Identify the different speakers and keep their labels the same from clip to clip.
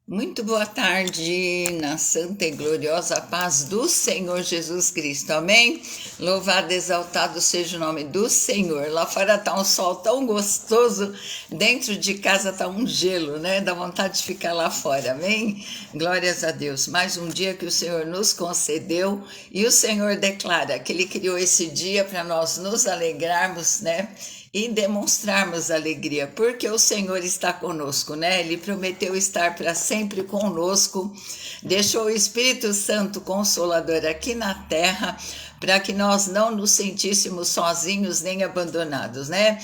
Speaker 1: Muito boa tarde, na santa e gloriosa paz do Senhor Jesus Cristo, amém? Louvado, exaltado seja o nome do Senhor. Lá fora tá um sol tão gostoso, dentro de casa tá um gelo, né? Dá vontade de ficar lá fora, amém? Glórias a Deus. Mais um dia que o Senhor nos concedeu e o Senhor declara que Ele criou esse dia para nós nos alegrarmos, né? E demonstrarmos alegria, porque o Senhor está conosco, né? Ele prometeu estar para sempre conosco, deixou o Espírito Santo Consolador aqui na terra, para que nós não nos sentíssemos sozinhos nem abandonados, né?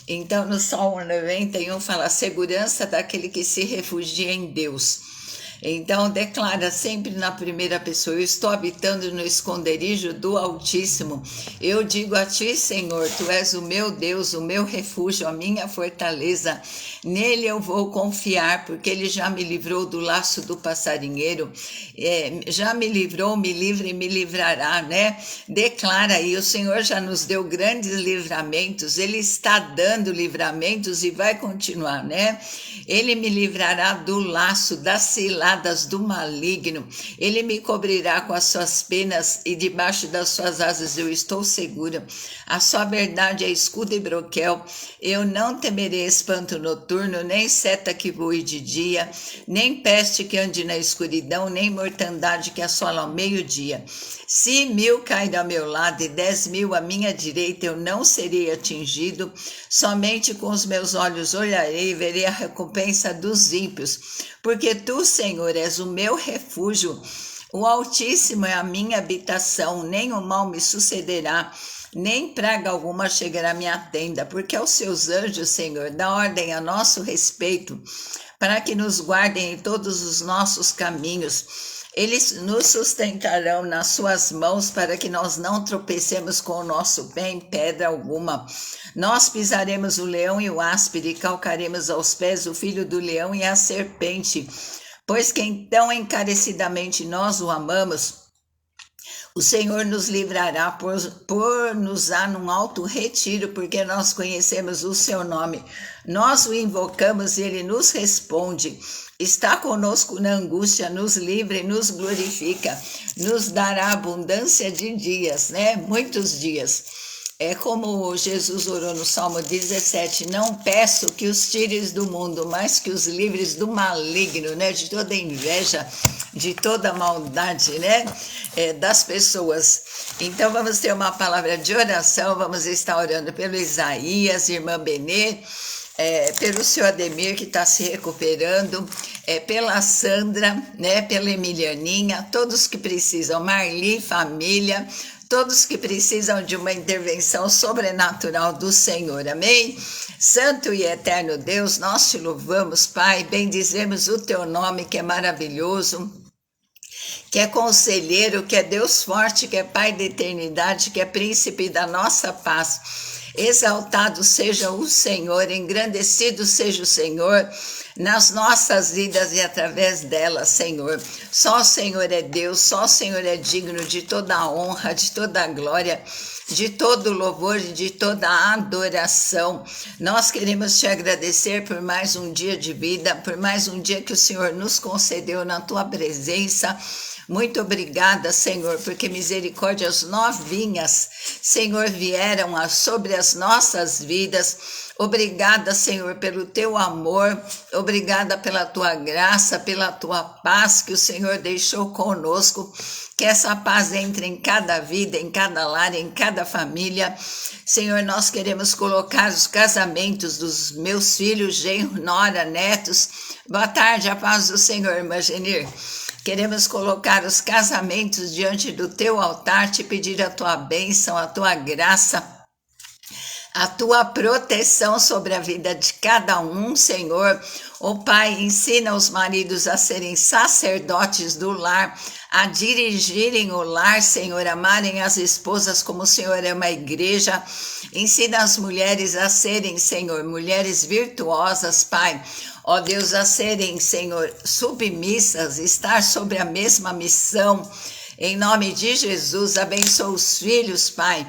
Speaker 1: Então, no Salmo 91 fala a segurança daquele que se refugia em Deus. Então, declara sempre na primeira pessoa: eu estou habitando no esconderijo do Altíssimo. Eu digo a ti, Senhor, tu és o meu Deus, o meu refúgio, a minha fortaleza. Nele eu vou confiar, porque ele já me livrou do laço do passarinheiro. Já me livrou, me livra e me livrará, né? Declara aí: o Senhor já nos deu grandes livramentos, ele está dando livramentos e vai continuar, né? Ele me livrará do laço, das ciladas do maligno. Ele me cobrirá com as suas penas e debaixo das suas asas eu estou segura. A sua verdade é escudo e broquel. Eu não temerei espanto noturno, nem seta que voe de dia, nem peste que ande na escuridão, nem mortandade que assola ao meio-dia. Se 1000 caem ao meu lado e 10.000 à minha direita, eu não serei atingido. Somente com os meus olhos olharei e verei a recompensa dos ímpios. Porque tu, Senhor, és o meu refúgio. O Altíssimo é a minha habitação, nem o mal me sucederá, nem praga alguma chegará à minha tenda, porque aos seus anjos, Senhor, dá ordem a nosso respeito, para que nos guardem em todos os nossos caminhos. Eles nos sustentarão nas suas mãos para que nós não tropecemos com o nosso pé em pedra alguma. Nós pisaremos o leão e o áspide e calcaremos aos pés o filho do leão e a serpente. Pois que tão encarecidamente nós o amamos, o Senhor nos livrará por nos dar num alto retiro, porque nós conhecemos o seu nome. Nós o invocamos e ele nos responde. Está conosco na angústia, nos livra e nos glorifica. Nos dará abundância de dias, né? Muitos dias. É como Jesus orou no Salmo 17: não peço que os tires do mundo, mas que os livres do maligno, né? De toda inveja, de toda maldade, né? Das pessoas. Então vamos ter uma palavra de oração, vamos estar orando pelo Isaías, irmã Benê, pelo seu Ademir que está se recuperando, pela Sandra, né? Pela Emilianinha, todos que precisam, Marli, família, todos que precisam de uma intervenção sobrenatural do Senhor, amém? Santo e eterno Deus, nós te louvamos, Pai, bendizemos o teu nome que é maravilhoso, que é conselheiro, que é Deus forte, que é Pai da eternidade, que é príncipe da nossa paz. Exaltado seja o Senhor, engrandecido seja o Senhor nas nossas vidas e através delas, Senhor. Só o Senhor é Deus, só o Senhor é digno de toda a honra, de toda a glória, de todo o louvor e de toda a adoração. Nós queremos te agradecer por mais um dia de vida, por mais um dia que o Senhor nos concedeu na tua presença. Muito obrigada, Senhor, porque misericórdias novinhas, Senhor, vieram sobre as nossas vidas. Obrigada, Senhor, pelo teu amor, obrigada pela tua graça, pela tua paz que o Senhor deixou conosco. Que essa paz entre em cada vida, em cada lar, em cada família. Senhor, nós queremos colocar os casamentos dos meus filhos, genro, nora, netos. Boa tarde, a paz do Senhor, irmã Genir. Queremos colocar os casamentos diante do teu altar, te pedir a tua bênção, a tua graça, a tua proteção sobre a vida de cada um, Senhor. Ó Pai, ensina os maridos a serem sacerdotes do lar, a dirigirem o lar, Senhor, amarem as esposas como o Senhor ama a igreja. Ensina as mulheres a serem, Senhor, mulheres virtuosas, Pai. Ó Deus, a serem, Senhor, submissas, estar sobre a mesma missão. Em nome de Jesus, abençoa os filhos, Pai.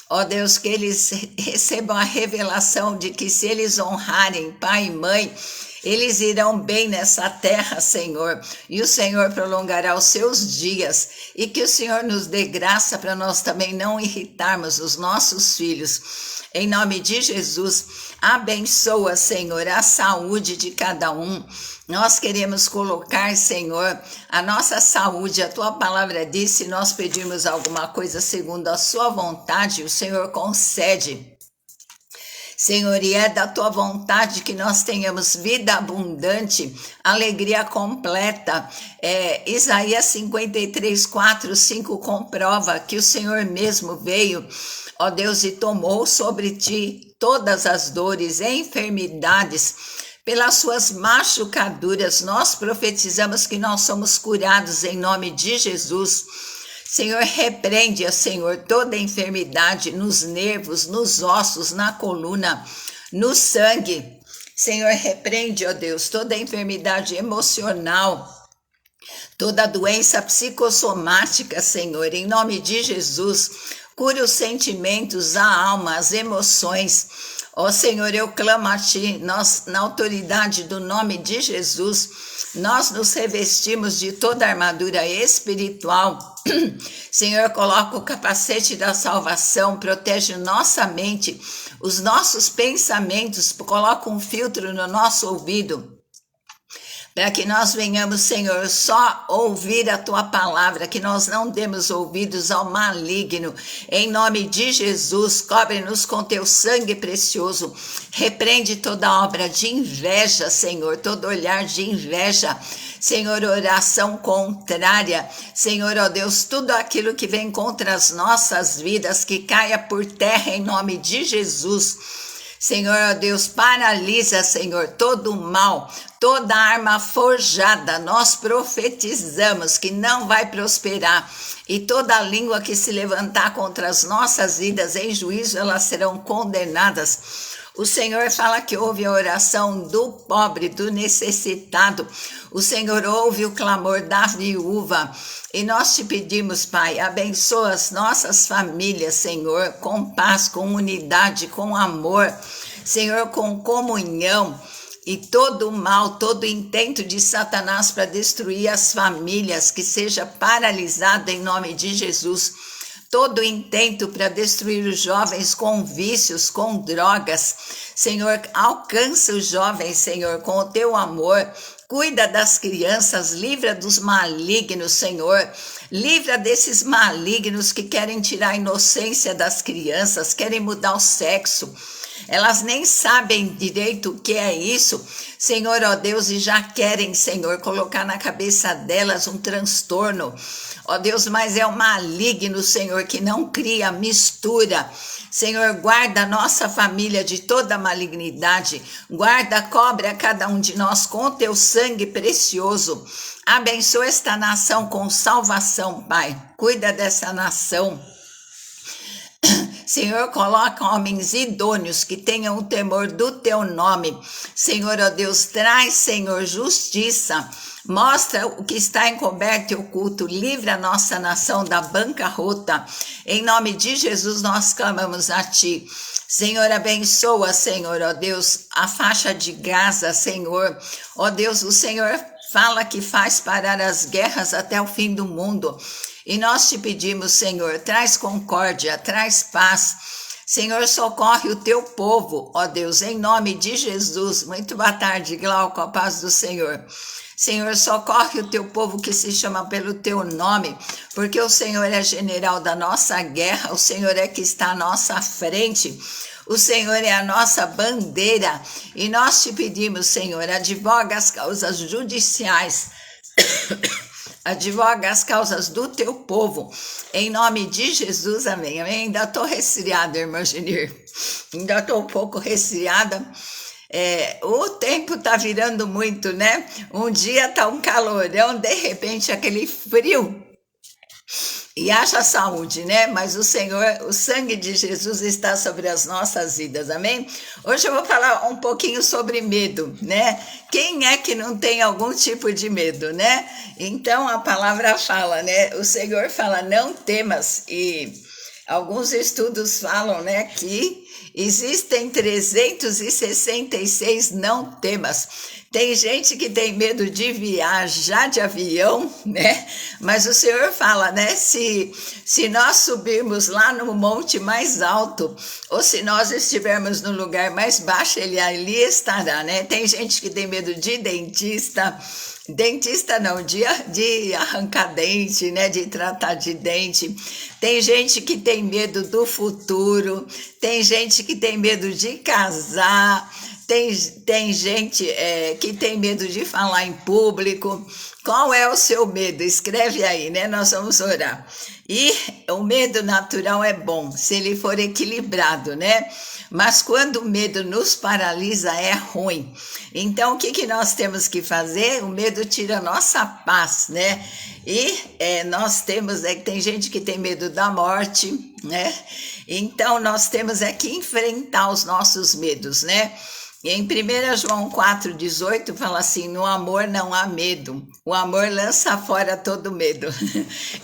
Speaker 1: Ó Deus, que eles recebam a revelação de que se eles honrarem pai e mãe, eles irão bem nessa terra, Senhor, e o Senhor prolongará os seus dias, e que o Senhor nos dê graça para nós também não irritarmos os nossos filhos. Em nome de Jesus, abençoa, Senhor, a saúde de cada um. Nós queremos colocar, Senhor, a nossa saúde. A tua palavra diz: se nós pedirmos alguma coisa segundo a sua vontade, o Senhor concede. Senhor, e é da tua vontade que nós tenhamos vida abundante, alegria completa. Isaías 53, 4, 5 comprova que o Senhor mesmo veio, ó Deus, e tomou sobre ti todas as dores e enfermidades. Pelas suas machucaduras, nós profetizamos que nós somos curados em nome de Jesus. Senhor, repreende, Senhor, toda enfermidade nos nervos, nos ossos, na coluna, no sangue. Senhor, repreende, ó Deus, toda enfermidade emocional, toda doença psicossomática, Senhor, em nome de Jesus. Cura os sentimentos, a alma, as emoções. Ó Senhor, eu clamo a Ti, nós, na autoridade do nome de Jesus, nós nos revestimos de toda a armadura espiritual. Senhor, coloca o capacete da salvação, protege nossa mente, os nossos pensamentos, coloca um filtro no nosso ouvido, para que nós venhamos, Senhor, só ouvir a Tua palavra, que nós não demos ouvidos ao maligno. Em nome de Jesus, cobre-nos com Teu sangue precioso. Repreende toda obra de inveja, Senhor, todo olhar de inveja. Senhor, oração contrária. Senhor, ó Deus, tudo aquilo que vem contra as nossas vidas, que caia por terra em nome de Jesus. Senhor, ó Deus, paralisa, Senhor, todo o mal, toda arma forjada, nós profetizamos que não vai prosperar, e toda língua que se levantar contra as nossas vidas em juízo, elas serão condenadas. O Senhor fala que ouve a oração do pobre, do necessitado. O Senhor ouve o clamor da viúva. E nós te pedimos, Pai, abençoa as nossas famílias, Senhor, com paz, com unidade, com amor. Senhor, com comunhão. E todo o mal, todo intento de Satanás para destruir as famílias, que seja paralisado em nome de Jesus. Todo intento para destruir os jovens com vícios, com drogas. Senhor, alcança os jovens, Senhor, com o teu amor. Cuida das crianças, livra dos malignos, Senhor. Livra desses malignos que querem tirar a inocência das crianças, querem mudar o sexo. Elas nem sabem direito o que é isso, Senhor, ó Deus, e já querem, Senhor, colocar na cabeça delas um transtorno. Ó Deus, mas é o maligno, Senhor, que não cria mistura. Senhor, guarda a nossa família de toda malignidade. Guarda, cobre a cada um de nós com o teu sangue precioso. Abençoa esta nação com salvação, Pai. Cuida dessa nação. Senhor, coloca homens idôneos que tenham o temor do teu nome. Senhor, ó Deus, traz, Senhor, justiça. Mostra o que está encoberto e oculto. Livra a nossa nação da bancarrota. Em nome de Jesus, nós clamamos a Ti. Senhor, abençoa, Senhor, ó Deus, a faixa de Gaza, Senhor. Ó Deus, o Senhor fala que faz parar as guerras até o fim do mundo. E nós te pedimos, Senhor, traz concórdia, traz paz. Senhor, socorre o teu povo, ó Deus, em nome de Jesus. Muito boa tarde, Glauco, a paz do Senhor. Senhor, socorre o teu povo que se chama pelo teu nome, porque o Senhor é general da nossa guerra, o Senhor é que está à nossa frente. O Senhor é a nossa bandeira. E nós te pedimos, Senhor, advoga as causas judiciais. Advoga as causas do teu povo, em nome de Jesus, amém, amém. Ainda estou resfriada, irmã Genir, ainda estou um pouco resfriada. O tempo está virando muito, né? Um dia está um calorão, de repente aquele frio. E haja saúde, né? Mas o Senhor, o sangue de Jesus está sobre as nossas vidas, amém? Hoje eu vou falar um pouquinho sobre medo, né? Quem é que não tem algum tipo de medo, né? Então a palavra fala, né? O Senhor fala, não temas. E alguns estudos falam, né, que existem 366 não temas. Tem gente que tem medo de viajar de avião, né? Mas o Senhor fala, né? Se nós subirmos lá no monte mais alto, ou se nós estivermos no lugar mais baixo, ele ali estará, né? Tem gente que tem medo de dentista não, de arrancar dente, né? De tratar de dente. Tem gente que tem medo do futuro, tem gente que tem medo de casar. Tem gente que tem medo de falar em público. Qual é o seu medo? Escreve aí, né? Nós vamos orar. E o medo natural é bom, se ele for equilibrado, né? Mas quando o medo nos paralisa, é ruim. Então, o que nós temos que fazer? O medo tira a nossa paz, né? E nós temos, tem gente que tem medo da morte, né? Então, nós temos que enfrentar os nossos medos, né? E em 1 João 4,18 fala assim, no amor não há medo, o amor lança fora todo medo.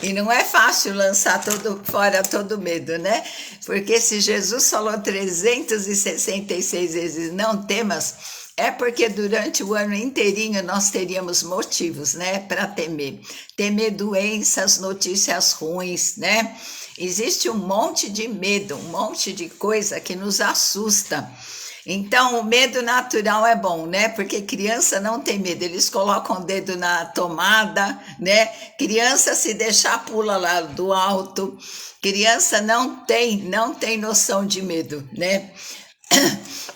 Speaker 1: E não é fácil lançar fora todo medo, né? Porque se Jesus falou 366 vezes não temas, é porque durante o ano inteirinho nós teríamos motivos, né, para temer. Temer doenças, notícias ruins, né? Existe um monte de medo, um monte de coisa que nos assusta. Então, o medo natural é bom, né? Porque criança não tem medo, eles colocam o dedo na tomada, né? Criança, se deixar, pula lá do alto. Criança não tem noção de medo, né?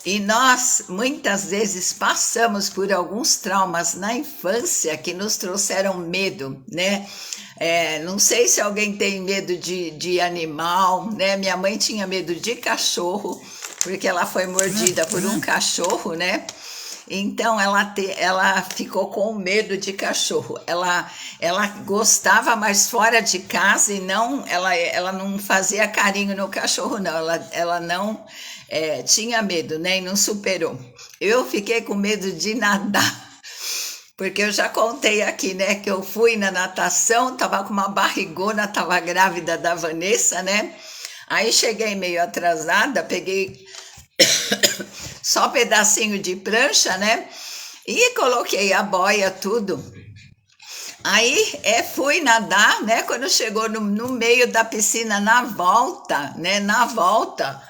Speaker 1: E nós, muitas vezes, passamos por alguns traumas na infância que nos trouxeram medo, né? Não sei se alguém tem medo de animal, né? Minha mãe tinha medo de cachorro, porque ela foi mordida por um cachorro, né? Então ela ficou com medo de cachorro. Ela gostava, mas fora de casa, e ela não fazia carinho no cachorro, não. Ela não tinha medo, né? E não superou. Eu fiquei com medo de nadar. Porque eu já contei aqui, né, que eu fui na natação, tava com uma barrigona, tava grávida da Vanessa, né? Aí cheguei meio atrasada, peguei só pedacinho de prancha, né? E coloquei a boia, tudo. Aí fui nadar, né? Quando chegou no meio da piscina, na volta, né? Na volta,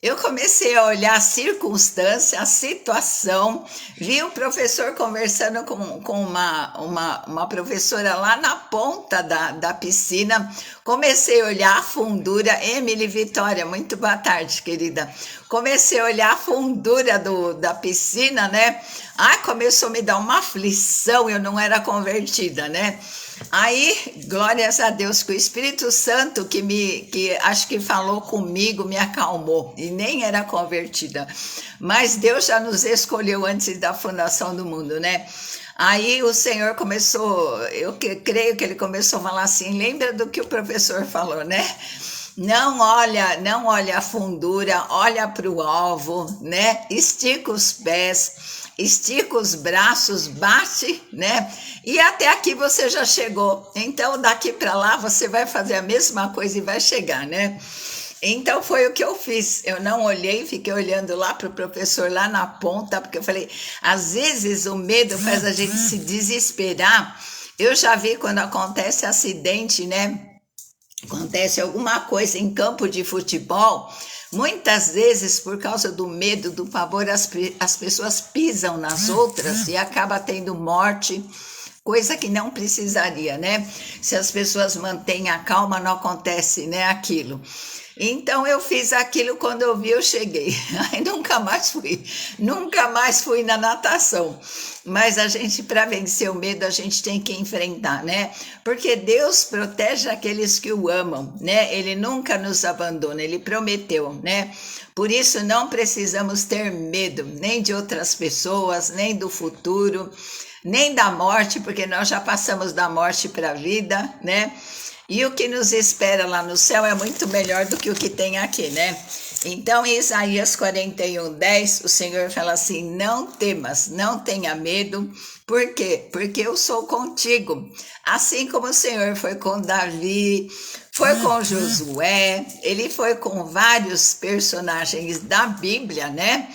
Speaker 1: eu comecei a olhar a circunstância, a situação, vi o professor conversando com uma professora lá na ponta da piscina, comecei a olhar a fundura, Emily Vitória, muito boa tarde, querida, comecei a olhar a fundura da piscina, né? Começou a me dar uma aflição, eu não era convertida, né? Aí, glórias a Deus, que o Espírito Santo que acho que falou comigo, me acalmou, e nem era convertida, mas Deus já nos escolheu antes da fundação do mundo, né? Aí o Senhor começou, eu creio que ele começou a falar assim, lembra do que o professor falou, né? Não olha a fundura, olha para o alvo, né? Estica os pés, estica os braços, bate, né? E até aqui você já chegou. Então, daqui para lá, você vai fazer a mesma coisa e vai chegar, né? Então, foi o que eu fiz. Eu não olhei, fiquei olhando lá para o professor, lá na ponta, porque eu falei, às vezes o medo faz a gente se desesperar. Eu já vi quando acontece acidente, né? Acontece alguma coisa em campo de futebol, muitas vezes por causa do medo, do pavor, as pessoas pisam nas outras e acaba tendo morte, coisa que não precisaria, né? Se as pessoas mantêm a calma, não acontece, né, aquilo. Então eu fiz aquilo, quando eu vi eu cheguei, aí nunca mais fui na natação, mas a gente, para vencer o medo, a gente tem que enfrentar, né, porque Deus protege aqueles que o amam, né, Ele nunca nos abandona, Ele prometeu, né, por isso não precisamos ter medo, nem de outras pessoas, nem do futuro, nem da morte, porque nós já passamos da morte para a vida, né. E o que nos espera lá no céu é muito melhor do que o que tem aqui, né? Então, em Isaías 41:10, o Senhor fala assim, não temas, não tenha medo. Por quê? Porque eu sou contigo. Assim como o Senhor foi com Davi, foi com Josué, ele foi com vários personagens da Bíblia, né?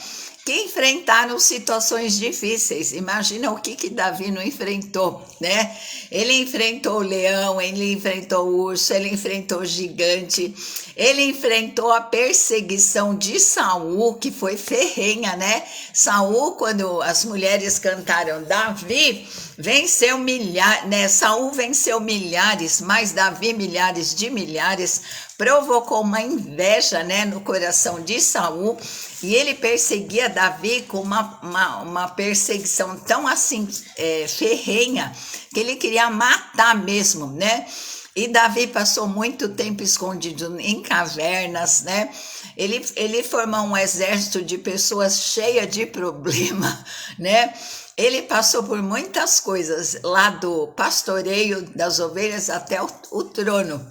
Speaker 1: que enfrentaram situações difíceis. Imagina o que Davi não enfrentou, né? Ele enfrentou o leão, ele enfrentou o urso, ele enfrentou o gigante, ele enfrentou a perseguição de Saul, que foi ferrenha, né? Saul, quando as mulheres cantaram Davi, venceu milhares, né? Saul venceu milhares, mas Davi milhares de milhares, provocou uma inveja, né, no coração de Saul, e ele perseguia Davi com uma perseguição tão assim ferrenha, que ele queria matar mesmo, né? E Davi passou muito tempo escondido em cavernas, né? Ele formou um exército de pessoas cheias de problema, né? Ele passou por muitas coisas, lá do pastoreio das ovelhas até o trono.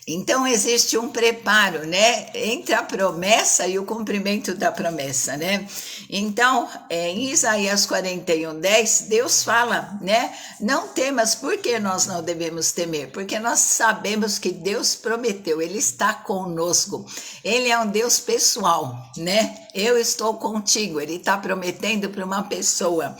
Speaker 1: Então existe um preparo, né, entre a promessa e o cumprimento da promessa, né? Então, em Isaías 41:10, Deus fala, né, não temas. Por que nós não devemos temer? Porque nós sabemos que Deus prometeu, Ele está conosco, Ele é um Deus pessoal, né? Eu estou contigo, Ele está prometendo para uma pessoa.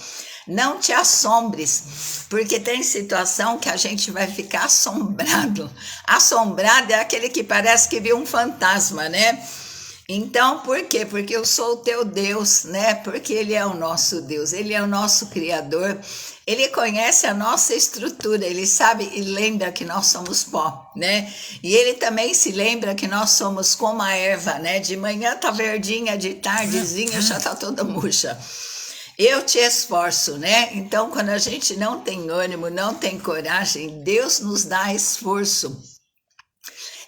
Speaker 1: Não te assombres, porque tem situação que a gente vai ficar assombrado. Assombrado é aquele que parece que viu um fantasma, né? Então, por quê? Porque eu sou o teu Deus, né? Porque Ele é o nosso Deus, Ele é o nosso Criador, Ele conhece a nossa estrutura, Ele sabe e lembra que nós somos pó, né? E Ele também se lembra que nós somos como a erva, né? De manhã tá verdinha, de tardezinha já tá toda murcha. Eu te esforço, né? Então, quando a gente não tem ânimo, não tem coragem, Deus nos dá esforço.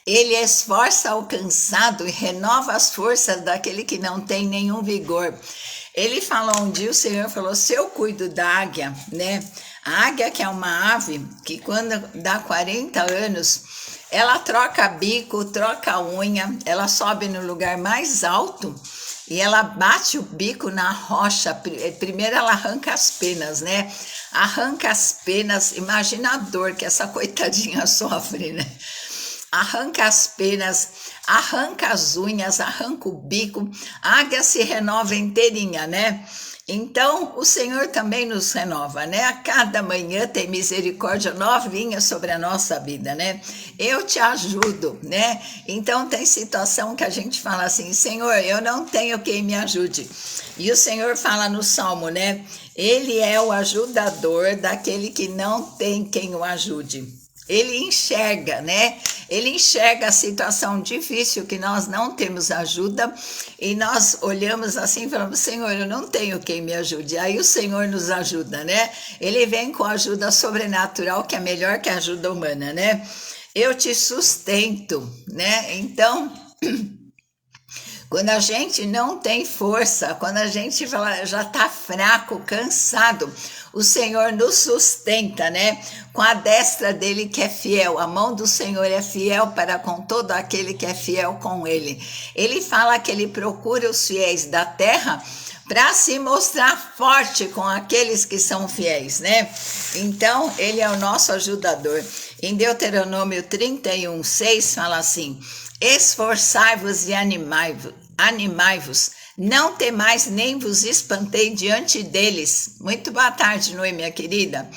Speaker 1: Ele esforça o cansado e renova as forças daquele que não tem nenhum vigor. Ele falou um dia, o Senhor falou, se eu cuido da águia, né? A águia, que é uma ave que quando dá 40 anos, ela troca bico, troca unha, ela sobe no lugar mais alto e ela bate o bico na rocha. Primeiro ela arranca as penas, né? Arranca as penas, imagina a dor que essa coitadinha sofre, né? Arranca as penas, arranca as unhas, arranca o bico, a águia se renova inteirinha, né? Então, o Senhor também nos renova, né? A cada manhã tem misericórdia novinha sobre a nossa vida, né? Eu te ajudo, né? Então, tem situação que a gente fala assim, Senhor, eu não tenho quem me ajude. E o Senhor fala no Salmo, né? Ele é o ajudador daquele que não tem quem o ajude. Ele enxerga, né? Ele enxerga a situação difícil que nós não temos ajuda e nós olhamos assim e falamos, Senhor, eu não tenho quem me ajude. Aí o Senhor nos ajuda, né? Ele vem com ajuda sobrenatural, que é melhor que a ajuda humana, né? Eu te sustento, né? Então, quando a gente não tem força, quando a gente já está fraco, cansado, o Senhor nos sustenta, né? Com a destra dele que é fiel. A mão do Senhor é fiel para com todo aquele que é fiel com ele. Ele fala que ele procura os fiéis da terra para se mostrar forte com aqueles que são fiéis, né? Então, ele é o nosso ajudador. Em Deuteronômio 31:6 fala assim, esforçai-vos e animai-vos, não temais nem vos espantei diante deles. Muito boa tarde, Noemi, minha querida.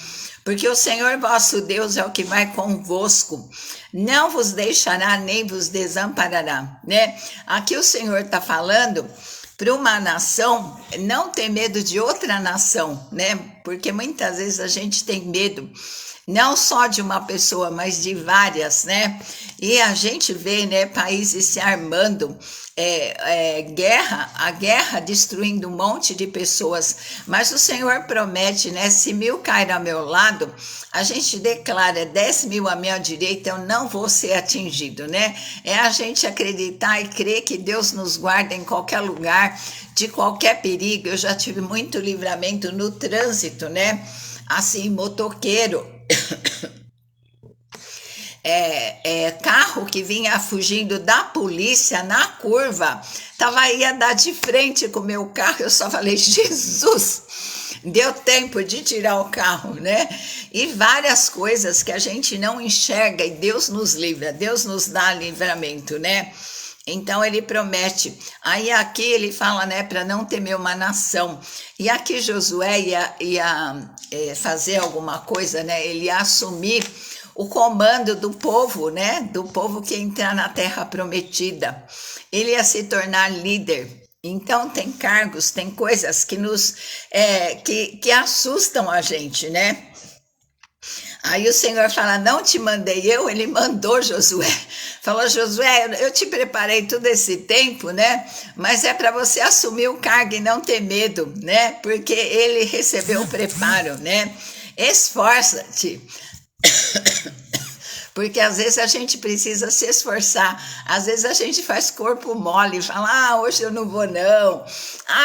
Speaker 1: Porque o Senhor vosso Deus é o que vai convosco, não vos deixará nem vos desamparará, né? Aqui o Senhor está falando para uma nação não ter medo de outra nação, né? Porque muitas vezes a gente tem medo não só de uma pessoa, mas de várias, né? E a gente vê, né, países se armando, a guerra destruindo um monte de pessoas, mas o Senhor promete, né, se 1000 cair ao meu lado, a gente declara 10.000 à minha direita, eu não vou ser atingido, né? É a gente acreditar e crer que Deus nos guarda em qualquer lugar, de qualquer perigo. Eu já tive muito livramento no trânsito, né? Assim, motoqueiro, carro que vinha fugindo da polícia na curva, ia dar de frente com o meu carro, eu só falei, Jesus, deu tempo de tirar o carro, né? E várias coisas que a gente não enxerga e Deus nos livra, Deus nos dá livramento, né? Então ele promete. Aí aqui ele fala, né, para não temer uma nação. E aqui Josué ia fazer alguma coisa, né? Ele ia assumir o comando do povo, né? Do povo que ia entrar na terra prometida. Ele ia se tornar líder. Então tem cargos, tem coisas que nos que assustam a gente, né? Aí o Senhor fala, não te mandei eu, ele mandou Josué. Falou, Josué, eu te preparei todo esse tempo, né? Mas é para você assumir o cargo e não ter medo, né? Porque ele recebeu o preparo, né? Esforça-te. Porque às vezes a gente precisa se esforçar, às vezes a gente faz corpo mole, fala, hoje eu não vou não,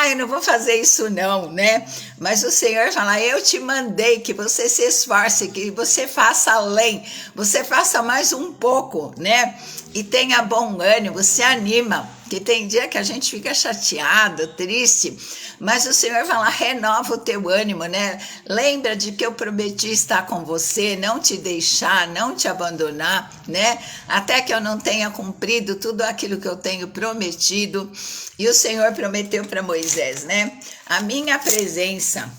Speaker 1: eu não vou fazer isso não, né? Mas o Senhor fala, eu te mandei que você se esforce, que você faça além, você faça mais um pouco, né? E tenha bom ânimo, se anima, que tem dia que a gente fica chateado, triste, mas o Senhor fala, renova o teu ânimo, né? Lembra de que eu prometi estar com você, não te deixar, não te abandonar, né? Até que eu não tenha cumprido tudo aquilo que eu tenho prometido. E o Senhor prometeu para Moisés, né? A minha presença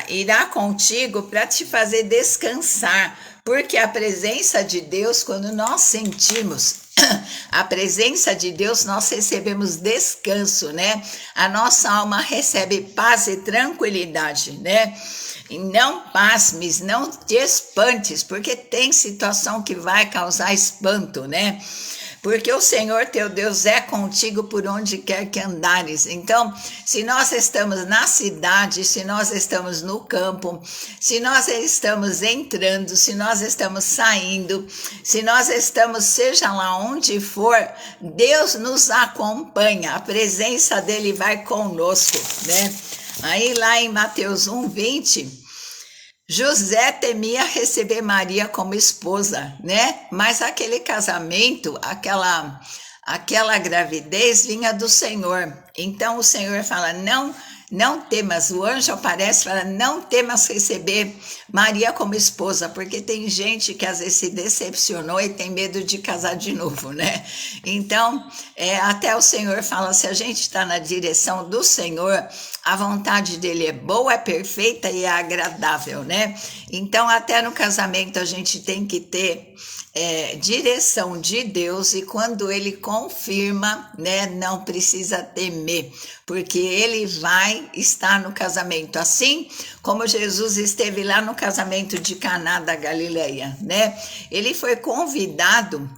Speaker 1: irá contigo para te fazer descansar, porque a presença de Deus, quando nós sentimos a presença de Deus, nós recebemos descanso, né? A nossa alma recebe paz e tranquilidade, né? E não pasmes, não te espantes, porque tem situação que vai causar espanto, né? Porque o Senhor teu Deus é contigo por onde quer que andares. Então, se nós estamos na cidade, se nós estamos no campo, se nós estamos entrando, se nós estamos saindo, se nós estamos, seja lá onde for, Deus nos acompanha, a presença dele vai conosco, né? Aí lá em Mateus 1:20, José temia receber Maria como esposa, né? Mas aquele casamento, aquela gravidez vinha do Senhor. Então o Senhor fala, não temas, o anjo aparece e fala, não temas receber Maria como esposa, porque tem gente que às vezes se decepcionou e tem medo de casar de novo, né? Então, até o Senhor fala, se a gente está na direção do Senhor, a vontade dele é boa, é perfeita e é agradável, né? Então, até no casamento a gente tem que ter direção de Deus, e quando ele confirma, né, não precisa temer, porque ele vai estar no casamento, assim como Jesus esteve lá no casamento de Caná da Galileia, né? Ele foi convidado,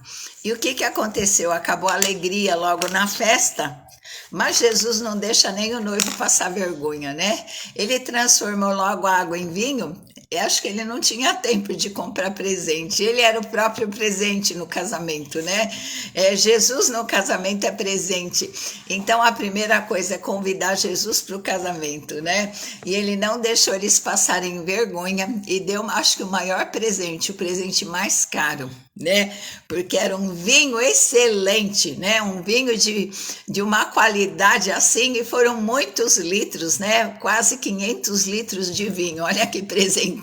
Speaker 1: e o que aconteceu? Acabou a alegria logo na festa. Mas Jesus não deixa nem o noivo passar vergonha, né? Ele transformou logo a água em vinho. Eu acho que ele não tinha tempo de comprar presente. Ele era o próprio presente no casamento, né? Jesus no casamento é presente. Então a primeira coisa é convidar Jesus para o casamento, né? E ele não deixou eles passarem vergonha e deu, acho que o maior presente, o presente mais caro, né? Porque era um vinho excelente, né? Um vinho de uma qualidade assim, e foram muitos litros, né? Quase 500 litros de vinho. Olha que presentão.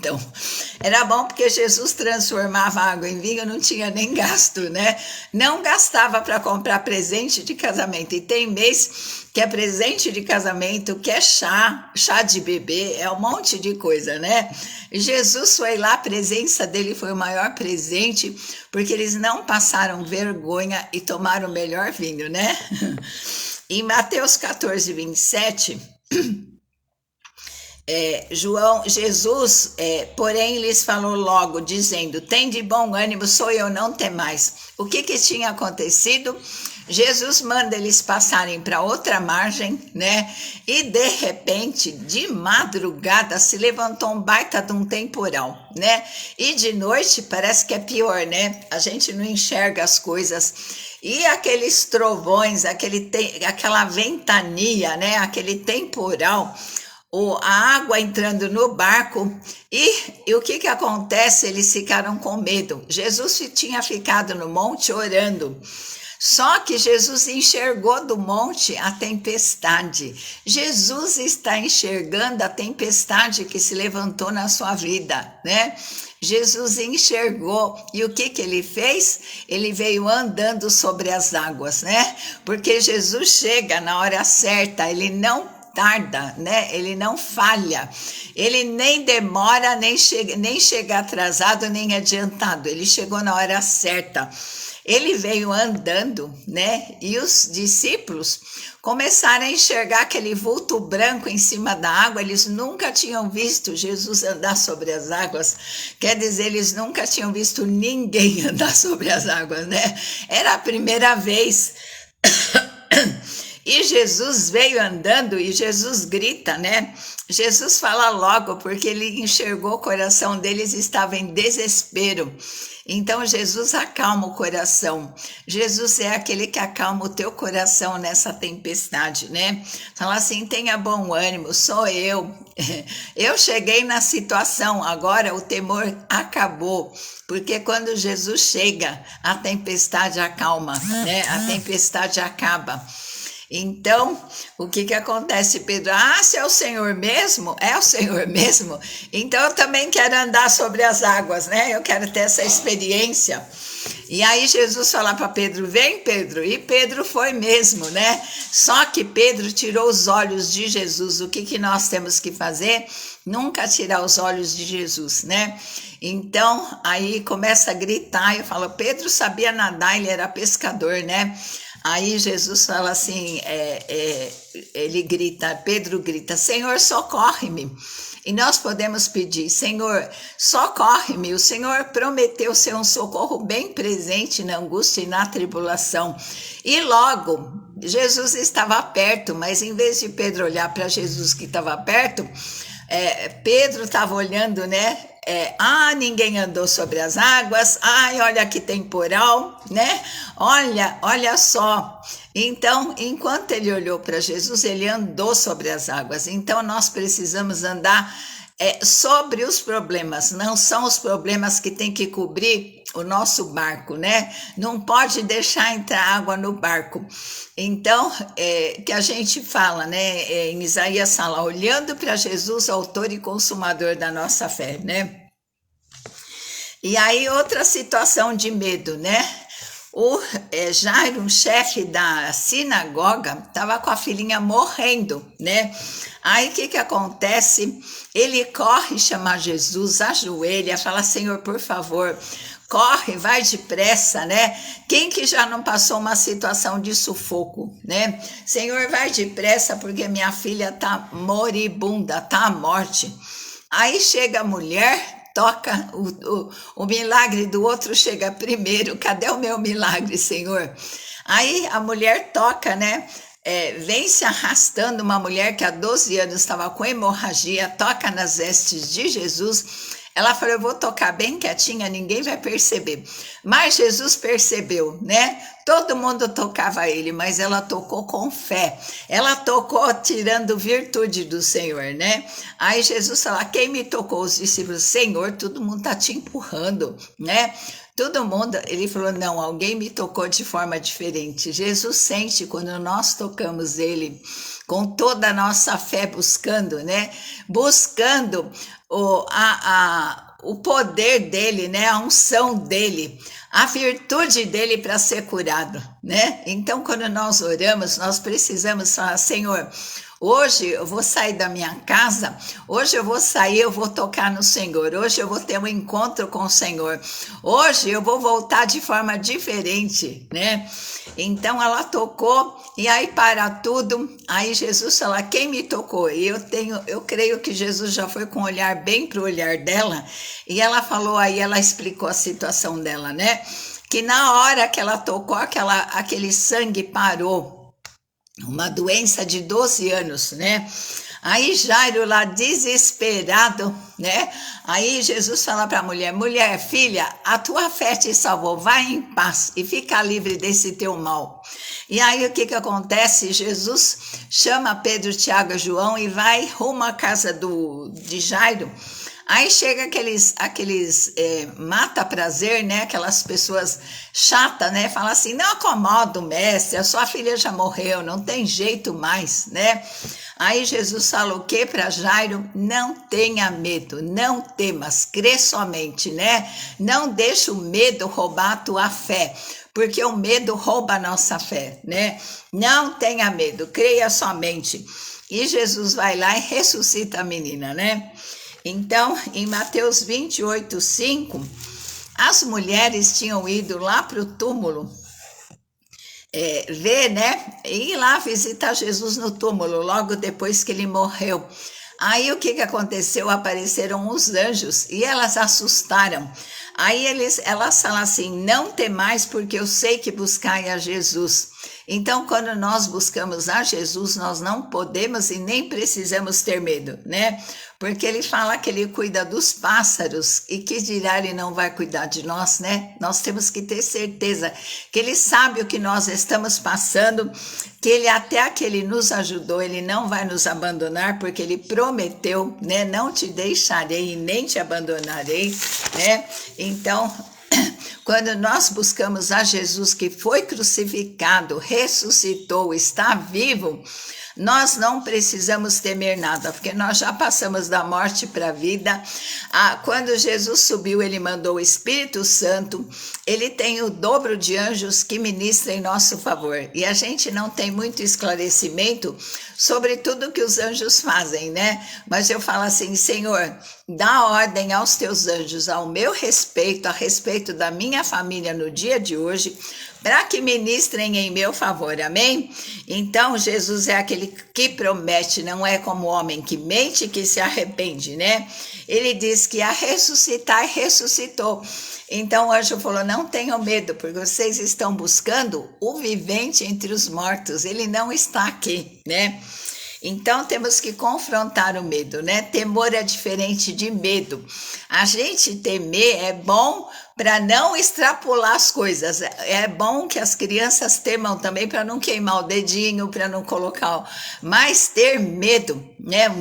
Speaker 1: Era bom porque Jesus transformava água em vinho, não tinha nem gasto, né? Não gastava para comprar presente de casamento. E tem mês que é presente de casamento, que é chá de bebê, é um monte de coisa, né? Jesus foi lá, a presença dele foi o maior presente, porque eles não passaram vergonha e tomaram o melhor vinho, né? Em Mateus 14:27, Jesus, porém, lhes falou logo, dizendo, tem de bom ânimo, sou eu, não temais. O que tinha acontecido? Jesus manda eles passarem para outra margem, né? E de repente, de madrugada, se levantou um baita de um temporal, né? E de noite parece que é pior, né? A gente não enxerga as coisas. E aqueles trovões, aquela ventania, né? Aquele temporal, a água entrando no barco, e o que acontece? Eles ficaram com medo. Jesus tinha ficado no monte orando. Só que Jesus enxergou do monte a tempestade. Jesus está enxergando a tempestade que se levantou na sua vida, né? Jesus enxergou, e o que ele fez? Ele veio andando sobre as águas, né? Porque Jesus chega na hora certa, ele não tarda, né? Ele não falha, ele nem demora, nem chega atrasado, nem adiantado, ele chegou na hora certa. Ele veio andando, né? E os discípulos começaram a enxergar aquele vulto branco em cima da água. Eles nunca tinham visto Jesus andar sobre as águas. Quer dizer, eles nunca tinham visto ninguém andar sobre as águas, né? Era a primeira vez. E Jesus veio andando e Jesus grita, né? Jesus fala logo, porque ele enxergou o coração deles, estava em desespero. Então Jesus acalma o coração. Jesus é aquele que acalma o teu coração nessa tempestade, né? Fala assim, tenha bom ânimo, sou eu. Eu cheguei na situação, agora o temor acabou. Porque quando Jesus chega, a tempestade acalma, né? A tempestade acaba. Então, o que acontece, Pedro? Ah, se é o Senhor mesmo? É o Senhor mesmo? Então eu também quero andar sobre as águas, né? Eu quero ter essa experiência. E aí Jesus fala para Pedro, vem Pedro, e Pedro foi mesmo, né? Só que Pedro tirou os olhos de Jesus. O que nós temos que fazer? Nunca tirar os olhos de Jesus, né? Então, aí começa a gritar, eu falo, Pedro sabia nadar, ele era pescador, né? Aí Jesus fala assim, ele grita, Pedro grita, Senhor, socorre-me. E nós podemos pedir, Senhor, socorre-me. O Senhor prometeu ser um socorro bem presente na angústia e na tribulação. E logo, Jesus estava perto, mas em vez de Pedro olhar para Jesus que estava perto, Pedro estava olhando, né? Ninguém andou sobre as águas, olha que temporal, né? Olha só. Então, enquanto ele olhou para Jesus, ele andou sobre as águas. Então, nós precisamos andar sobre os problemas, não são os problemas que tem que cobrir o nosso barco, né? Não pode deixar entrar água no barco. Então, que a gente fala, né? Em Isaías fala, olhando para Jesus, autor e consumador da nossa fé, né? E aí, outra situação de medo, né? O Jairo, um chefe da sinagoga, estava com a filhinha morrendo, né? Aí o que acontece? Ele corre chamar Jesus, ajoelha, fala, Senhor, por favor, corre, vai depressa, né? Quem que já não passou uma situação de sufoco, né? Senhor, vai depressa porque minha filha tá moribunda, tá à morte. Aí chega a mulher, toca, o milagre do outro chega primeiro. Cadê o meu milagre, Senhor? Aí a mulher toca, né? Vem se arrastando uma mulher que há 12 anos estava com hemorragia, toca nas vestes de Jesus. Ela falou, eu vou tocar bem quietinha, ninguém vai perceber. Mas Jesus percebeu, né? Todo mundo tocava ele, mas ela tocou com fé. Ela tocou tirando virtude do Senhor, né? Aí Jesus falou, quem me tocou? Os discípulos, Senhor, todo mundo tá te empurrando, né? Todo mundo, ele falou, não, alguém me tocou de forma diferente. Jesus sente quando nós tocamos ele com toda a nossa fé, buscando, né? Buscando o poder dele, né? A unção dele, a virtude dele para ser curado, né? Então, quando nós oramos, nós precisamos falar, Senhor, hoje eu vou sair da minha casa, hoje eu vou sair, eu vou tocar no Senhor, hoje eu vou ter um encontro com o Senhor, hoje eu vou voltar de forma diferente, né? Então ela tocou e aí para tudo, aí Jesus fala, quem me tocou? E eu creio que Jesus já foi com um olhar bem pro olhar dela e ela falou, aí ela explicou a situação dela, né? Que na hora que ela tocou, aquele sangue parou, uma doença de 12 anos, né? Aí Jairo lá desesperado, né? Aí Jesus fala para a mulher, mulher, filha, a tua fé te salvou, vai em paz e fica livre desse teu mal. E aí o que acontece? Jesus chama Pedro, Tiago e João e vai rumo à casa de Jairo. Aí chega aqueles mata prazer, né? Aquelas pessoas chatas, né? Fala assim, não acomoda o mestre, a sua filha já morreu, não tem jeito mais, né? Aí Jesus fala o que para Jairo? Não tenha medo, não temas, crê somente, né? Não deixa o medo roubar a tua fé, porque o medo rouba a nossa fé, né? Não tenha medo, creia somente. E Jesus vai lá e ressuscita a menina, né? Então, em Mateus 28:5, as mulheres tinham ido lá para o túmulo ver, né? Ir lá visitar Jesus no túmulo, logo depois que ele morreu. Aí o que aconteceu? Apareceram os anjos e elas assustaram. Aí elas falam assim, não temais porque eu sei que buscai a Jesus. Então, quando nós buscamos a Jesus, nós não podemos e nem precisamos ter medo, né? Porque ele fala que ele cuida dos pássaros e que dirá ele não vai cuidar de nós, né? Nós temos que ter certeza que ele sabe o que nós estamos passando, que ele até que ele nos ajudou, ele não vai nos abandonar, porque ele prometeu, né? Não te deixarei e nem te abandonarei, né? Então, quando nós buscamos a Jesus que foi crucificado, ressuscitou, está vivo, nós não precisamos temer nada, porque nós já passamos da morte para a vida. Quando Jesus subiu, ele mandou o Espírito Santo, ele tem o dobro de anjos que ministram em nosso favor. E a gente não tem muito esclarecimento sobre tudo que os anjos fazem, né? Mas eu falo assim, Senhor, dá ordem aos teus anjos ao meu respeito, a respeito da minha família no dia de hoje, para que ministrem em meu favor, amém? Então, Jesus é aquele que promete, não é como homem que mente, que se arrepende, né? Ele diz que ia ressuscitar e ressuscitou. Então o anjo falou, não tenham medo, porque vocês estão buscando o vivente entre os mortos, ele não está aqui, né? Então temos que confrontar o medo, né? Temor é diferente de medo. A gente temer é bom para não extrapolar as coisas. É bom que as crianças temam também para não queimar o dedinho, para não colocar. Mas ter medo, né? O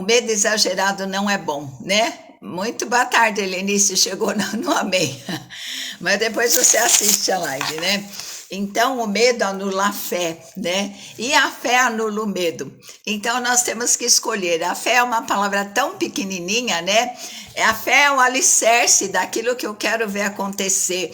Speaker 1: medo exagerado não é bom, né? Muito boa tarde, Helenice, chegou no amém. Mas depois você assiste a live, né? Então, o medo anula a fé, né? E a fé anula o medo. Então, nós temos que escolher. A fé é uma palavra tão pequenininha, né? A fé é o alicerce daquilo que eu quero ver acontecer.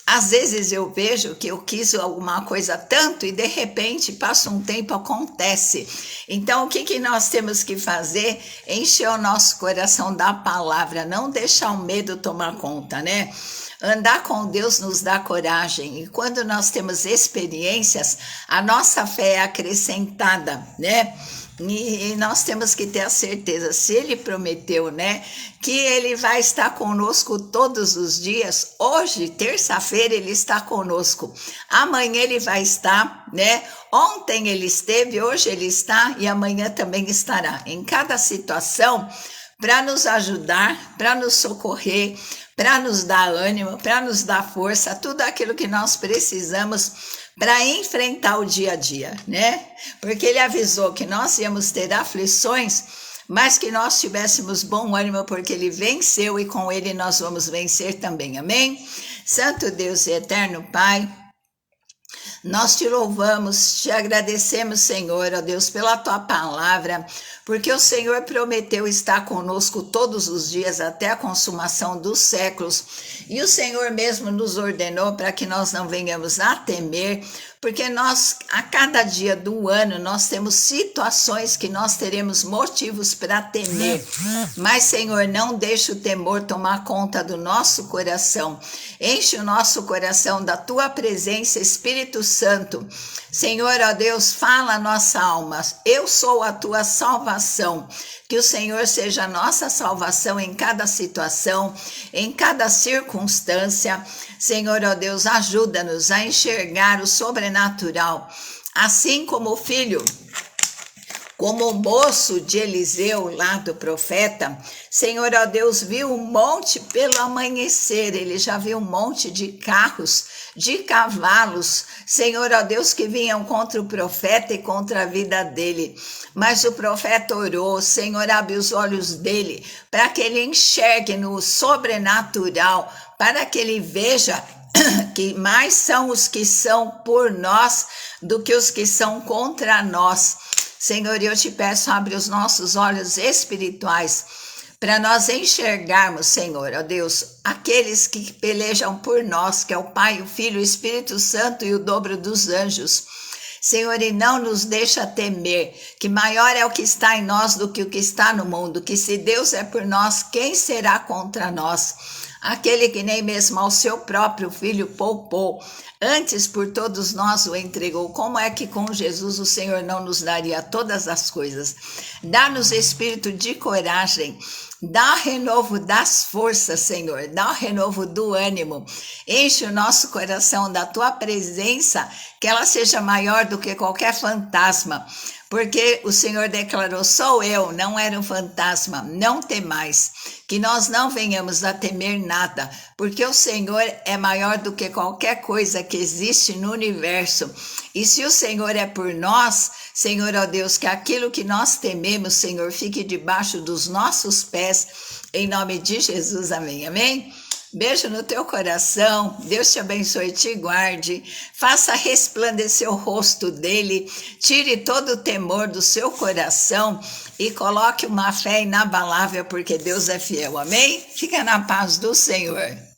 Speaker 1: Às vezes eu vejo que eu quis alguma coisa tanto e de repente passa um tempo, acontece. Então o que nós temos que fazer? Encher o nosso coração da palavra, não deixar o medo tomar conta, né? Andar com Deus nos dá coragem e quando nós temos experiências, a nossa fé é acrescentada, né? E nós temos que ter a certeza, se ele prometeu, né, que ele vai estar conosco todos os dias, hoje, terça-feira, ele está conosco, amanhã ele vai estar, né, ontem ele esteve, hoje ele está e amanhã também estará, em cada situação, para nos ajudar, para nos socorrer, para nos dar ânimo, para nos dar força, tudo aquilo que nós precisamos para enfrentar o dia a dia, né? Porque ele avisou que nós íamos ter aflições, mas que nós tivéssemos bom ânimo, porque ele venceu e com ele nós vamos vencer também, amém? Santo Deus e eterno Pai, nós te louvamos, te agradecemos, Senhor, ó Deus, pela tua palavra, porque o Senhor prometeu estar conosco todos os dias até a consumação dos séculos, e o Senhor mesmo nos ordenou para que nós não venhamos a temer, porque nós, a cada dia do ano, nós temos situações que nós teremos motivos para temer. Mas, Senhor, não deixe o temor tomar conta do nosso coração. Enche o nosso coração da Tua presença, Espírito Santo. Senhor, ó Deus, fala a nossa alma. Eu sou a Tua salvação. Que o Senhor seja a nossa salvação em cada situação, em cada circunstância. Senhor, ó Deus, ajuda-nos a enxergar o sobrenatural, assim como o filho como o moço de Eliseu, lá do profeta, Senhor, ó Deus, viu um monte pelo amanhecer, ele já viu um monte de carros, de cavalos, Senhor, ó Deus, que vinham contra o profeta e contra a vida dele. Mas o profeta orou, Senhor, abre os olhos dele, para que ele enxergue no sobrenatural, para que ele veja que mais são os que são por nós do que os que são contra nós. Senhor, eu te peço, abre os nossos olhos espirituais para nós enxergarmos, Senhor, ó Deus, aqueles que pelejam por nós, que é o Pai, o Filho, o Espírito Santo e o dobro dos anjos. Senhor, e não nos deixa temer, que maior é o que está em nós do que o que está no mundo, que se Deus é por nós, quem será contra nós? Aquele que nem mesmo ao seu próprio filho poupou, antes por todos nós o entregou. Como é que com Jesus o Senhor não nos daria todas as coisas? Dá-nos espírito de coragem, dá renovo das forças, Senhor, dá o renovo do ânimo, enche o nosso coração da tua presença, que ela seja maior do que qualquer fantasma, porque o Senhor declarou, sou eu, não era um fantasma, não temais, que nós não venhamos a temer nada, porque o Senhor é maior do que qualquer coisa que existe no universo, e se o Senhor é por nós, Senhor, ó Deus, que aquilo que nós tememos, Senhor, fique debaixo dos nossos pés, em nome de Jesus, amém, amém? Beijo no teu coração, Deus te abençoe e te guarde, faça resplandecer o rosto dele, tire todo o temor do seu coração e coloque uma fé inabalável, porque Deus é fiel, amém? Fica na paz do Senhor.